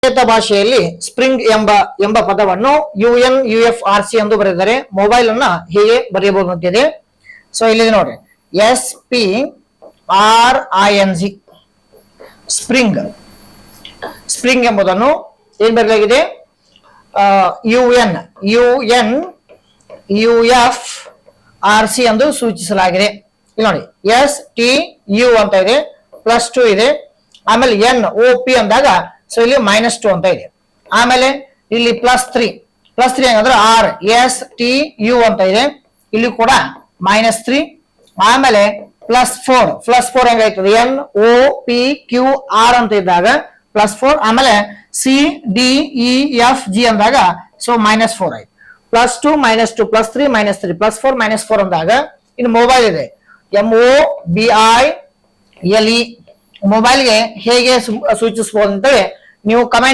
ಭಾಷೆಯಲ್ಲಿ ಸ್ಪ್ರಿಂಗ್ ಎಂಬ ಪದವನ್ನು UNUFRC ಎಂದು ಬರೆದರೆ ಮೊಬೈಲ್ ಅನ್ನ ಹೇಗೆ ಬರೆಯಬಹುದು ಅಂತಿದೆ. ಸೊ ಇಲ್ಲಿ ನೋಡಿ SPRING ಸ್ಪ್ರಿಂಗ್. ಸ್ಪ್ರಿಂಗ್ ಎಂಬುದನ್ನು ಏನ್ ಬರೆಯಲಾಗಿದೆ UNUFRC ಎಂದು ಸೂಚಿಸಲಾಗಿದೆ. ಇಲ್ಲಿ ನೋಡಿ STU ಅಂತ ಇದೆ, +2 ಇದೆ, ಆಮೇಲೆ NOP ಅಂದಾಗ ಸೊ ಇಲ್ಲಿ -2 ಅಂತ ಇದೆ. ಆಮೇಲೆ ಇಲ್ಲಿ +3 ಹಂಗಂದ್ರೆ RSTU ಅಂತ ಇದೆ, ಇಲ್ಲಿ ಕೂಡ -3. ಆಮೇಲೆ +4 ಹೆಂಗಾಯ್ತದೆ NOPQR ಅಂತ ಇದ್ದಾಗ +4. ಆಮೇಲೆ CDEFG ಅಂದಾಗ ಸೊ -4 ಆಯ್ತು. +2 -2 +3 -3 +4 -4 ಅಂದಾಗ ಇನ್ನು ಮೊಬೈಲ್ ಇದೆ MOBILE. ಮೊಬೈಲ್ಗೆ ಹೇಗೆ ಸೂಚಿಸಬಹುದು ಅಂತೇಳಿ ನೀವು ಕಮೆಂಟ್